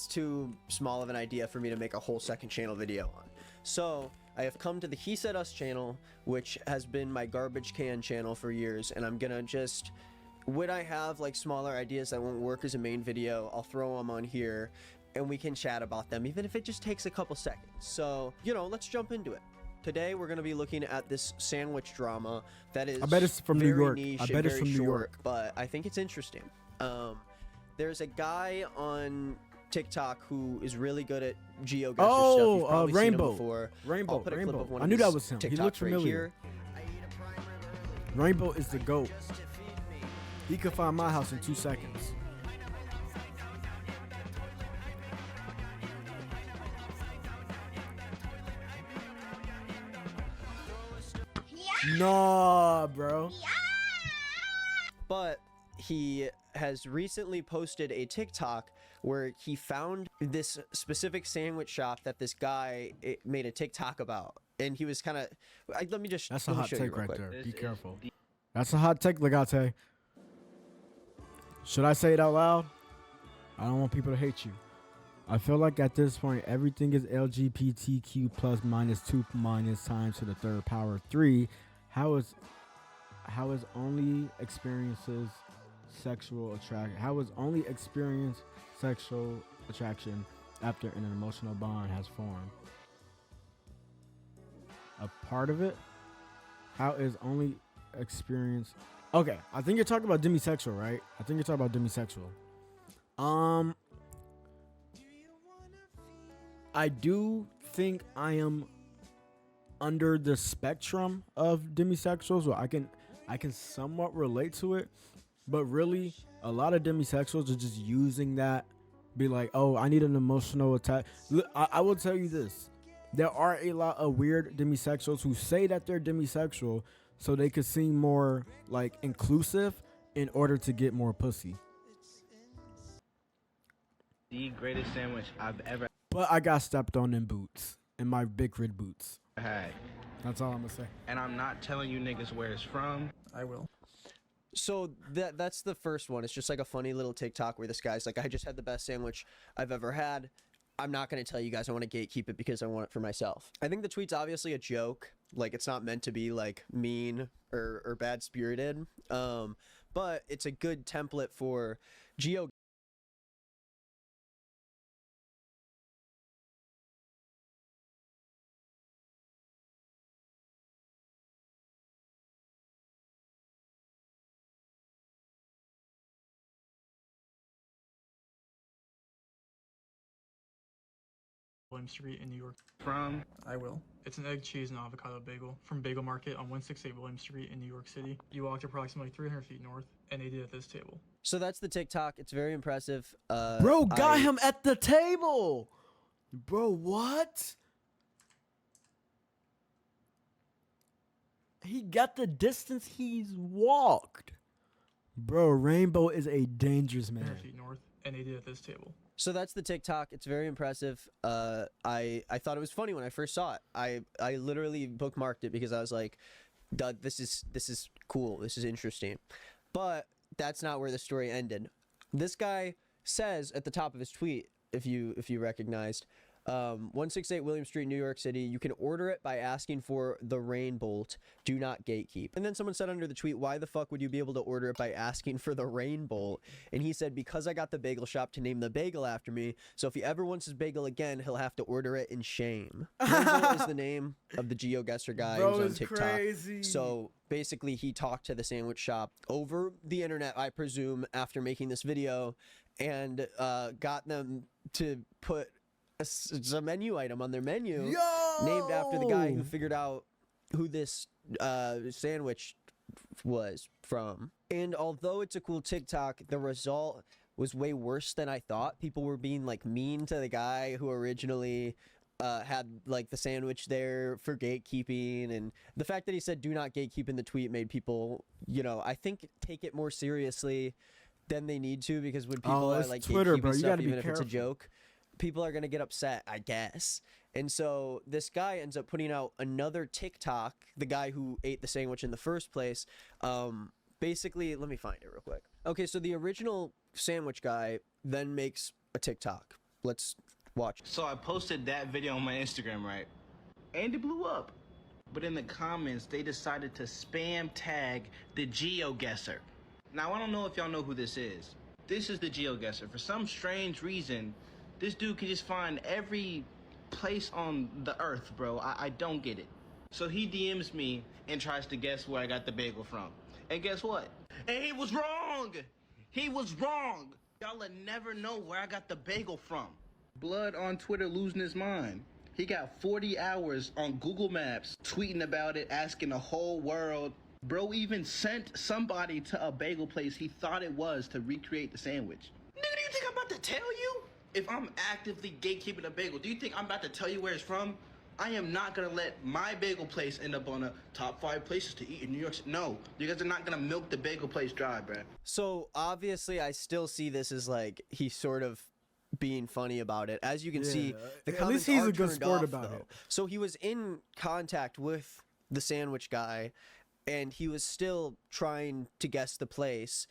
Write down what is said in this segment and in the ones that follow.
it's too small of an idea for me to make a whole second channel video on. So I have come to the He Said Us channel, which has been my garbage can channel for years, and I'm gonna just, when I have like smaller ideas that won't work as a main video, I'll throw them on here and we can chat about them, even if it just takes a couple seconds. So, you know, let's jump into it. Today we're going to be looking at this sandwich drama that is, I bet it's from New York. niche I bet it's from New York, but I think it's interesting. There's a guy on TikTok who is really good at geoguessr stuff. You've probably seen him before. Rainbow. I'll put a clip of one I of knew his that was him. He TikToks looked familiar. Right here. Rainbow is the GOAT. He could find my house in 2 seconds. Nah, bro. But he has recently posted a TikTok where he found this specific sandwich shop that this guy made a TikTok about, and he was kind of. Let me just. That's a hot show you take real right quick. there. Be careful. That's a hot take, Legate. Should I say it out loud? I don't want people to hate you. I feel like at this point, everything is LGBTQ plus minus 2 minus times to the third power 3. How is only experiences sexual attraction? How is only experience sexual attraction after an emotional bond has formed? A part of it? How is only experience? Okay, I think you're talking about demisexual, right? I think you're talking about demisexual. I do think I am under the spectrum of demisexuals, so I can somewhat relate to it, but really a lot of demisexuals are just using that, be like, oh, I need an emotional attack. I will tell you this, there are a lot of weird demisexuals who say that they're demisexual so they could seem more like inclusive in order to get more pussy. The greatest sandwich I've ever But I got stepped on in boots, in my big red boots. had. That's all I'm gonna say. And I'm not telling you niggas where it's from. I will. So that's the first one. It's just like a funny little TikTok where this guy's like, I just had the best sandwich I've ever had. I'm not going to tell you guys. I want to gatekeep it because I want it for myself. I think the tweet's obviously a joke. Like, it's not meant to be like mean or bad spirited. But it's a good template for geo. William Street in New York. From I will. It's an egg, cheese, and avocado bagel from Bagel Market on 168 William Street in New York City. You walked approximately 300 feet north and ate it at this table. So that's the TikTok. It's very impressive. Bro, got him at the table. Bro, what? He got the distance he's walked. Bro, Rainbow is a dangerous man. 300 feet north and ate it at this table. So that's the TikTok. It's very impressive. I thought it was funny when I first saw it. I literally bookmarked it because I was like, "Duh, this is cool. This is interesting." But that's not where the story ended. This guy says at the top of his tweet, if you recognized, 168 William Street, New York City. You can order it by asking for the rain bolt. Do not gatekeep. And then someone said under the tweet, why the fuck would you be able to order it by asking for the rain bolt? And he said, because I got the bagel shop to name the bagel after me. So if he ever wants his bagel again, he'll have to order it in shame. Rain bolt is the name of the geoguessr guy who's on TikTok. Crazy. So basically he talked to the sandwich shop over the internet, I presume, after making this video, and got them to put a menu item on their menu named after the guy who figured out who this sandwich was from. And although it's a cool TikTok, the result was way worse than I thought. People were being like mean to the guy who originally had like the sandwich there for gatekeeping, and the fact that he said do not gatekeep in the tweet made people, you know, I think take it more seriously than they need to, because when people are like Twitter, gatekeeping bro. You stuff, gotta be even if it's a careful. joke, people are going to get upset, I guess. And so this guy ends up putting out another TikTok, the guy who ate the sandwich in the first place. Basically, let me find it real quick. Okay, so the original sandwich guy then makes a TikTok, Let's watch. So I posted that video on my Instagram, right? And it blew up. But in the comments, they decided to spam tag the GeoGuessr. Now, I don't know if y'all know who this is. This is the GeoGuessr. For some strange reason, this dude can just find every place on the earth, bro. I don't get it. So he DMs me and tries to guess where I got the bagel from. And guess what? And he was wrong! He was wrong! Y'all will never know where I got the bagel from. Blood on Twitter losing his mind. He got 40 hours on Google Maps tweeting about it, asking the whole world. Bro even sent somebody to a bagel place he thought it was to recreate the sandwich. Nigga, do you think I'm about to tell you? If I'm actively gatekeeping a bagel, do you think I'm about to tell you where it's from? I am not gonna let my bagel place end up on a top 5 places to eat in New York City. No, you guys are not gonna milk the bagel place dry, bruh. So obviously, I still see this as like he's sort of being funny about it. As you can see, the at comments least he's are a good turned sport off, about though. it. So he was in contact with the sandwich guy, and he was still trying to guess the place.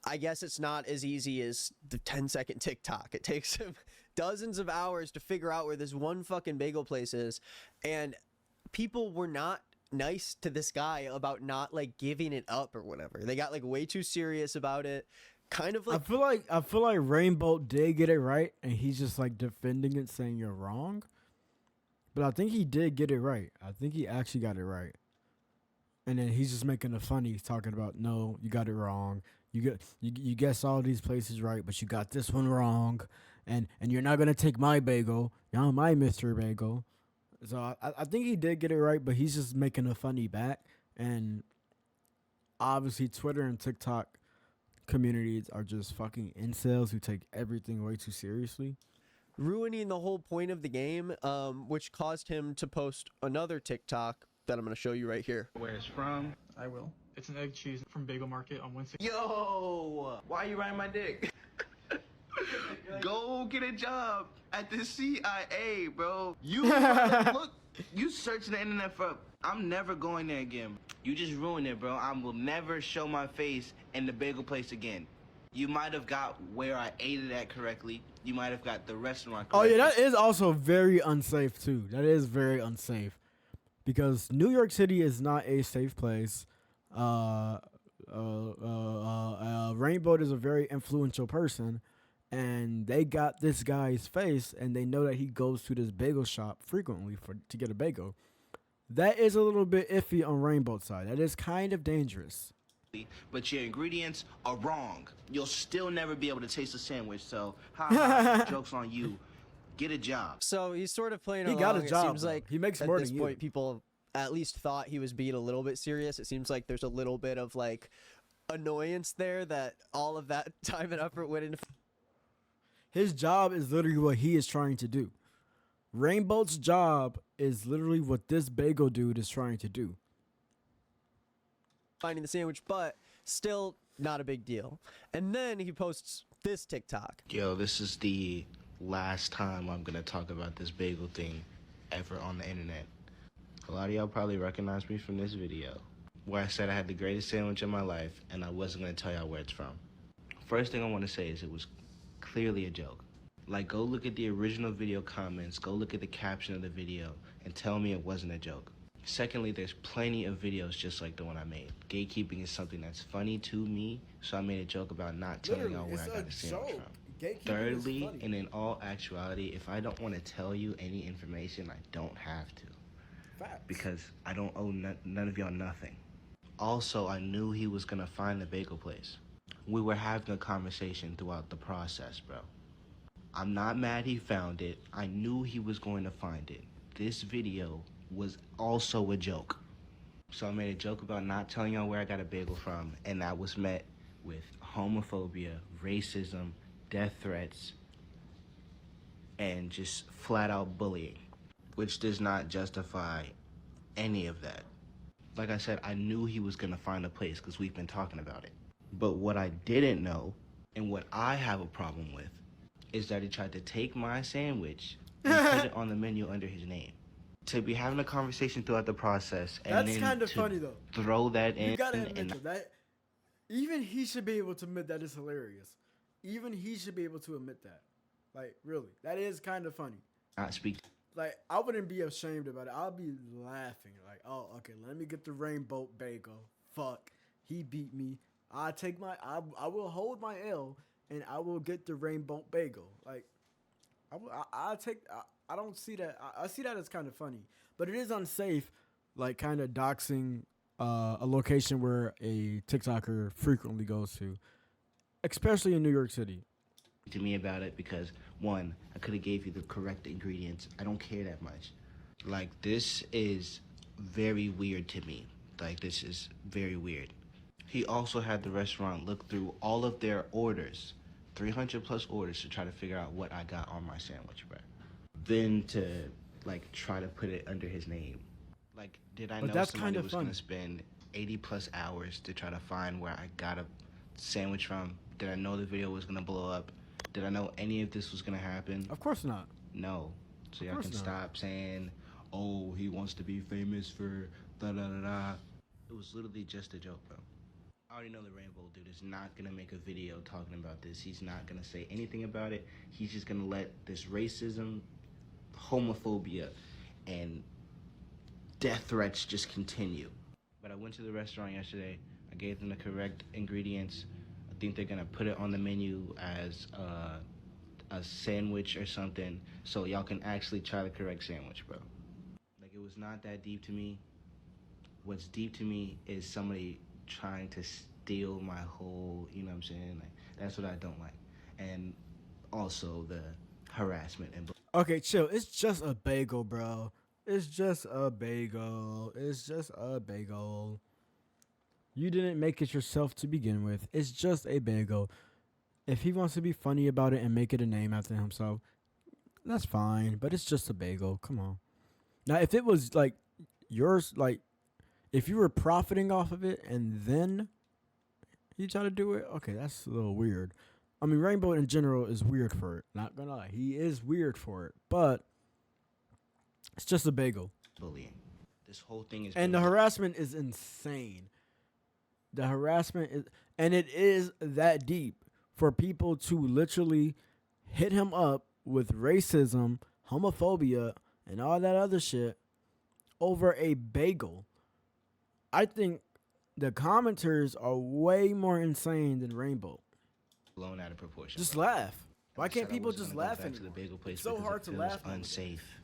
I guess it's not as easy as the 10-second TikTok. It takes him dozens of hours to figure out where this one fucking bagel place is, and people were not nice to this guy about not like giving it up or whatever. They got like way too serious about it. Kind of like I feel like Rainbow did get it right, and he's just like defending it, saying you're wrong. But I think he did get it right. I think he actually got it right. And then he's just making a funny, talking about, no, you got it wrong. You guess all these places right, but you got this one wrong, and you're not gonna take my bagel, you're my Mr. Bagel. So I think he did get it right, but he's just making a funny back. And obviously, Twitter and TikTok communities are just fucking incels who take everything way too seriously, ruining the whole point of the game, which caused him to post another TikTok that I'm going to show you right here. Where it's from? I will. It's an egg cheese from Bagel Market on Wednesday. Yo, why are you riding my dick? Go get a job at the CIA, bro. Look, you search the internet for. I'm never going there again. You just ruined it, bro. I will never show my face in the bagel place again. You might have got where I ate it at correctly. You might have got the restaurant correctly. Oh yeah, that is also very unsafe too. That is very unsafe, because New York City is not a safe place. Rainbow is a very influential person, and they got this guy's face, and they know that he goes to this bagel shop frequently to get a bagel. That is a little bit iffy on Rainbow's side. That is kind of dangerous. But your ingredients are wrong. You'll still never be able to taste the sandwich. So, joke's on you. Get a job. So he's sort of playing He along. got a It job, seems though. like He makes at more this than point, you. people at least thought he was being a little bit serious. It seems like there's a little bit of like annoyance there that all of that time and effort went into. His job is literally what he is trying to do. Rainbow's job is literally what this bagel dude is trying to do. Finding the sandwich, but still not a big deal. And then he posts this TikTok. Yo, this is the last time I'm gonna talk about this bagel thing ever on the internet. A lot of y'all probably recognize me from this video, where I said I had the greatest sandwich in my life, and I wasn't gonna tell y'all where it's from. First thing I want to say is it was clearly a joke. Like, go look at the original video comments, go look at the caption of the video, and tell me it wasn't a joke. Secondly, there's plenty of videos just like the one I made. Gatekeeping is something that's funny to me, so I made a joke about not telling y'all where I got the sandwich from. Thirdly, and in all actuality, if I don't want to tell you any information, I don't have to. Facts. Because I don't owe none of y'all nothing. Also, I knew he was going to find the bagel place. We were having a conversation throughout the process, bro. I'm not mad he found it. I knew he was going to find it. This video was also a joke. So I made a joke about not telling y'all where I got a bagel from, and that was met with homophobia, racism, death threats, and just flat out bullying, which does not justify any of that. Like I said, I knew he was gonna find a place because we've been talking about it. But what I didn't know, and what I have a problem with, is that he tried to take my sandwich and put it on the menu under his name. To be having a conversation throughout the process, and That's then kind of to funny though. throw that in, You gotta admit and that. Even he should be able to admit that is hilarious. Even he should be able to admit that. Like, really, that is kind of funny. Not speak. Like, I wouldn't be ashamed about it. I'll be laughing. Like, oh, okay, let me get the rainbow bagel. Fuck, he beat me. I will hold my L, and I will get the rainbow bagel. Like, I don't see that. I see that as kind of funny, but it is unsafe. Like, kind of doxing a location where a TikToker frequently goes to, especially in New York City. To me about it because one, I could have gave you the correct ingredients. I don't care that much. Like, this is very weird to me. Like, this is very weird. He also had the restaurant look through all of their orders, 300 plus orders, to try to figure out what I got on my sandwich, bro. Then to like try to put it under his name. Like, did I know somebody was gonna spend 80 plus hours to try to find where I got a sandwich from? Did I know the video was gonna blow up? Did I know any of this was gonna happen? Of course not. No. So y'all can stop saying, oh, he wants to be famous for da-da-da-da. It was literally just a joke, bro. I already know the Rainbow dude is not gonna make a video talking about this. He's not gonna say anything about it. He's just gonna let this racism, homophobia, and death threats just continue. But I went to the restaurant yesterday. I gave them the correct ingredients. I think they're gonna put it on the menu as a sandwich or something, so y'all can actually try the correct sandwich, bro. Like, it was not that deep to me. What's deep to me is somebody trying to steal my whole, you know what I'm saying? Like, that's what I don't like. And also the harassment and Okay, chill. It's just a bagel, bro. It's just a bagel. It's just a bagel. You didn't make it yourself to begin with. It's just a bagel. If he wants to be funny about it and make it a name after himself, that's fine. But it's just a bagel. Come on. Now, if it was like yours, like if you were profiting off of it and then you try to do it, okay, that's a little weird. I mean, Rainbow in general is weird for it. Not gonna lie, he is weird for it. But it's just a bagel. bullying. This whole thing is And the harassment is insane. The harassment is, and it is that deep for people to literally hit him up with racism, homophobia, and all that other shit over a bagel. I think the commenters are way more insane than Rainbow. blown out of proportion. Just bro. laugh. I Why can't said I people wasn't just gonna go laugh back to anymore? the bagel place It's so because hard it to feels laugh over it. unsafe.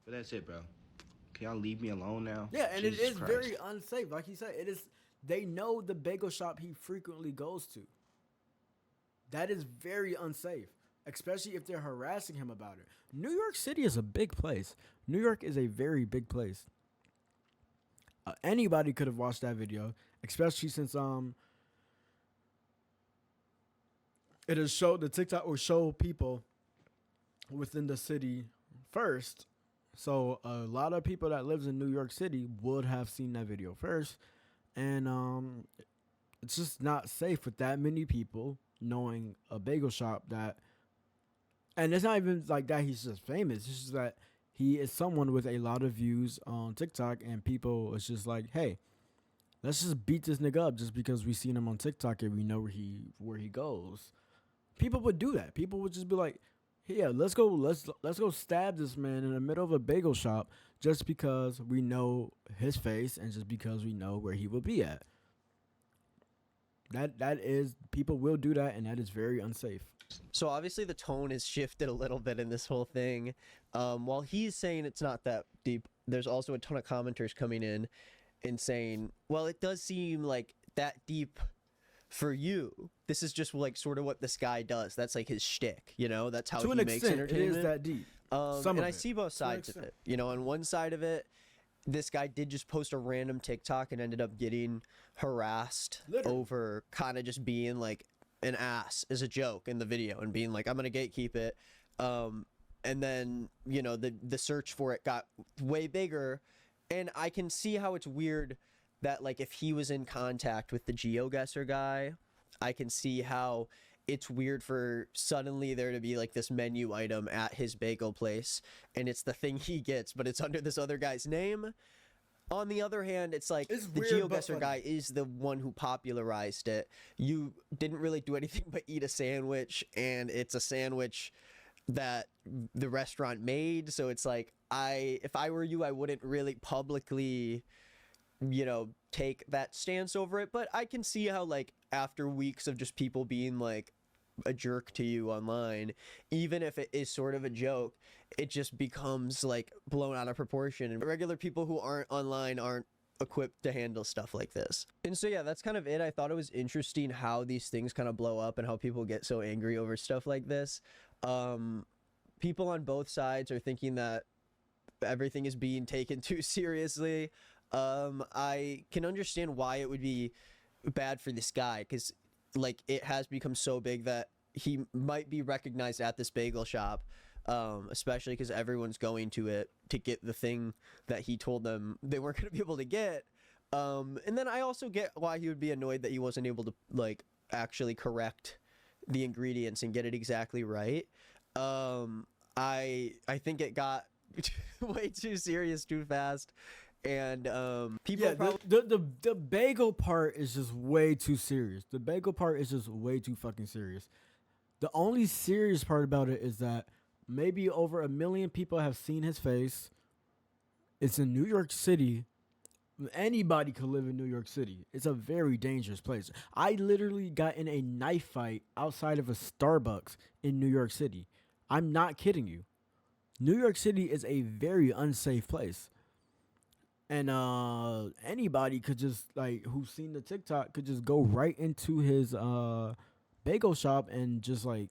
But that's it, bro. Can y'all leave me alone now? Yeah, and Jesus it is Christ. very unsafe. Like he said, it is. They know the bagel shop he frequently goes to. That is very unsafe, especially if they're harassing him about it. New York City is a big place. New York is a very big place. Anybody could have watched that video, especially since it has showed the TikTok will show people within the city first. So a lot of people that lives in New York City would have seen that video first. And it's just not safe with that many people knowing a bagel shop that, and it's not even like that he's just famous. It's just that he is someone with a lot of views on TikTok, and people it's just like, hey, let's just beat this nigga up just because we seen him on TikTok and we know where he goes. People would do that. People would just be like, yeah, let's go stab this man in the middle of a bagel shop just because we know his face and just because we know where he will be at. That is, people will do that, and that is very unsafe. So obviously the tone has shifted a little bit in this whole thing. While he's saying it's not that deep, there's also a ton of commenters coming in and saying, well, it does seem like that deep for you. This is just like sort of what this guy does. That's like his shtick, you know? That's how To he an makes extent, it entertainment. is that deep. And I see both sides of it. You know, on one side of it, this guy did just post a random TikTok and ended up getting harassed Literally. over kind of just being like an ass as a joke in the video and being like, I'm gonna gatekeep it. And then, you know, the search for it got way bigger. And I can see how it's weird that, like, if he was in contact with the GeoGuessr guy, I can see how it's weird for suddenly there to be like this menu item at his bagel place and it's the thing he gets, but it's under this other guy's name. On the other hand, it's like It's the weird, but GeoGuessr funny. guy is the one who popularized it. You didn't really do anything but eat a sandwich, and it's a sandwich that the restaurant made. So it's like, if I were you, I wouldn't really publicly, take that stance over it. But I can see how, like, after weeks of just people being like a jerk to you online, even if it is sort of a joke, it just becomes like blown out of proportion, and regular people who aren't online aren't equipped to handle stuff like this. And so yeah, that's kind of it. I thought it was interesting how these things kind of blow up and how people get so angry over stuff like this. People on both sides are thinking that everything is being taken too seriously. I can understand why it would be bad for this guy, because like it has become so big that he might be recognized at this bagel shop, especially because everyone's going to it to get the thing that he told them they weren't going to be able to get. And then I also get why he would be annoyed that he wasn't able to like actually correct the ingredients and get it exactly right. I think it got way too serious too fast, and people the bagel part is just way too serious. The bagel part is just way too fucking serious. The only serious part about it is that maybe over 1 million people have seen his face. It's in New York City. Anybody could live in New York City. It's a very dangerous place. I literally got in a knife fight outside of a Starbucks in New York City. I'm not kidding you. New York City is a very unsafe place. And anybody could just, like, who's seen the TikTok could just go right into his bagel shop and just, like,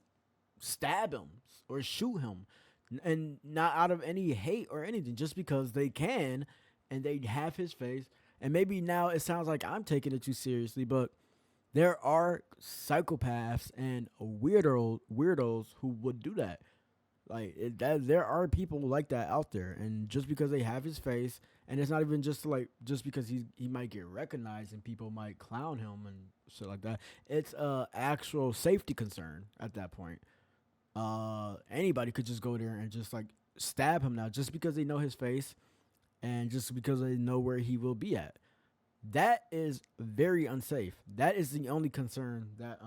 stab him or shoot him. And not out of any hate or anything, just because they can and they have his face. And maybe now it sounds like I'm taking it too seriously, but there are psychopaths and weirdos who would do that. Like, there are people like that out there, and just because they have his face, and it's not even just like just because he might get recognized and people might clown him and shit like that. It's a actual safety concern at that point. Anybody could just go there and just like stab him now, just because they know his face, and just because they know where he will be at. That is very unsafe. That is the only concern that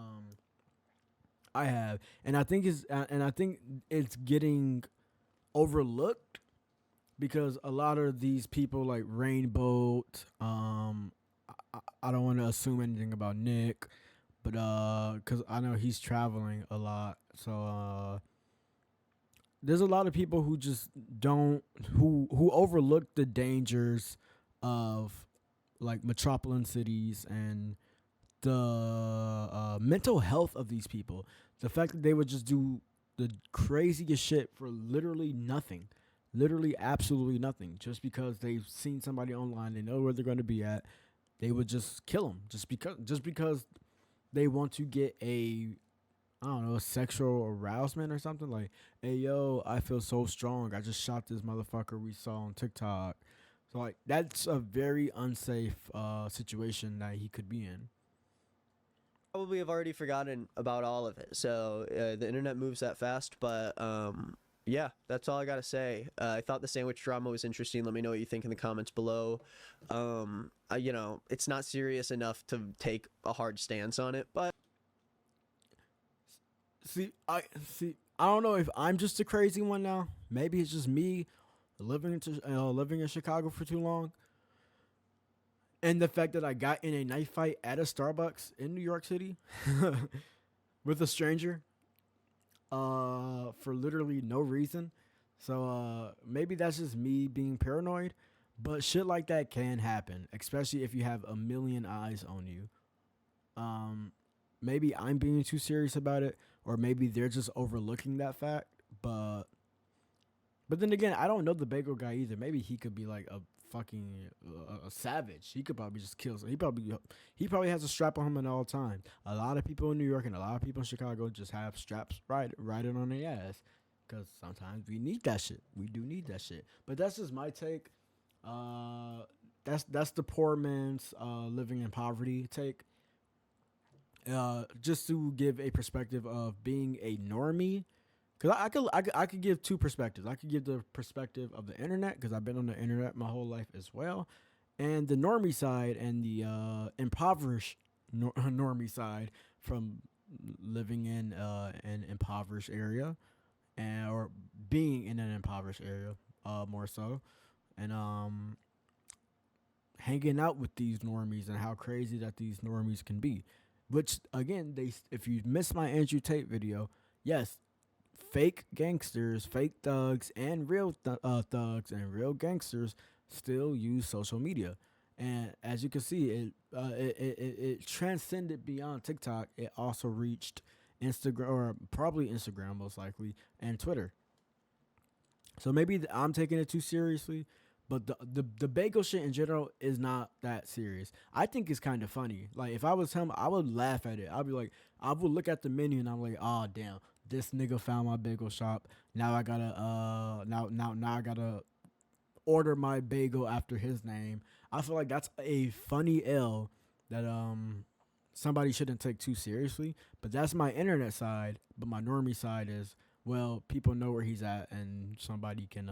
I have, and I think it's getting overlooked because a lot of these people like Rainbow. I don't want to assume anything about Nick, but because I know he's traveling a lot, so there's a lot of people who just who overlook the dangers of like metropolitan cities and the mental health of these people. The fact that they would just do the craziest shit for literally nothing, literally absolutely nothing, just because they've seen somebody online, they know where they're going to be at, they would just kill them just because they want to get a sexual arousement or something. Like, hey yo, I feel so strong, I just shot this motherfucker we saw on TikTok. So like that's a very unsafe situation that he could be in. Probably have already forgotten about all of it. So the internet moves that fast. But yeah, that's all I gotta say. I thought the sandwich drama was interesting. Let me know what you think in the comments below. It's not serious enough to take a hard stance on it, but I don't know if I'm just a crazy one now. Maybe it's just me living in Chicago for too long. And the fact that I got in a knife fight at a Starbucks in New York City with a stranger for literally no reason. So maybe that's just me being paranoid. But shit like that can happen, especially if you have 1 million eyes on you. Maybe I'm being too serious about it, or maybe they're just overlooking that fact. But then again, I don't know the bagel guy either. Maybe he could be like a fucking a savage. He could probably just kill. He probably has a strap on him at all times. A lot of people in New York and a lot of people in Chicago just have straps riding on their ass, because sometimes we need that shit. We do need that shit. But that's just my take. That's the poor man's living in poverty take. Just to give a perspective of being a normie. Because I could give two perspectives. I could give the perspective of the internet, because I've been on the internet my whole life as well, and the normie side, and the impoverished normie side from living in an impoverished area. and or being in an impoverished area, more so, and hanging out with these normies and how crazy that these normies can be. Which again, if you missed my Andrew Tate video, yes, fake gangsters, fake thugs, and real thugs and real gangsters still use social media. And as you can see, it transcended beyond TikTok. It also reached Instagram, or probably Instagram most likely, and Twitter. So maybe I'm taking it too seriously, but the bagel shit in general is not that serious. I think it's kind of funny. Like if I was him, I would laugh at it. I'd be like, I would look at the menu and I'm like, oh damn, this nigga found my bagel shop. Now I gotta now I gotta order my bagel after his name. I feel like that's a funny L that somebody shouldn't take too seriously. But that's my internet side. But my normie side is, well, people know where he's at, and somebody can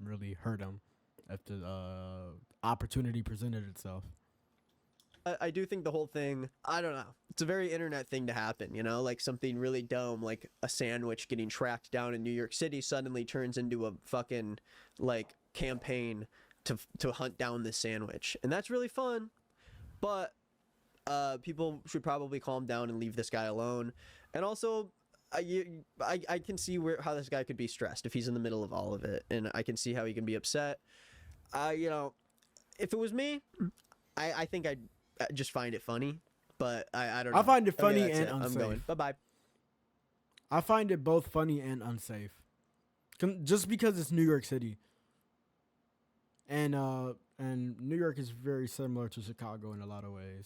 really hurt him if the opportunity presented itself. I do think the whole thing, I don't know, it's a very internet thing to happen, you know, like something really dumb, like a sandwich getting tracked down in New York City suddenly turns into a fucking like campaign to hunt down this sandwich, and that's really fun. But people should probably calm down and leave this guy alone. And also, I can see how this guy could be stressed if he's in the middle of all of it, and I can see how he can be upset. You know, if it was me, I think I'd just find it funny, but I don't know. I find it funny Okay, and it. unsafe. I'm going. Bye-bye. I find it both funny and unsafe. Just because it's New York City. And New York is very similar to Chicago in a lot of ways.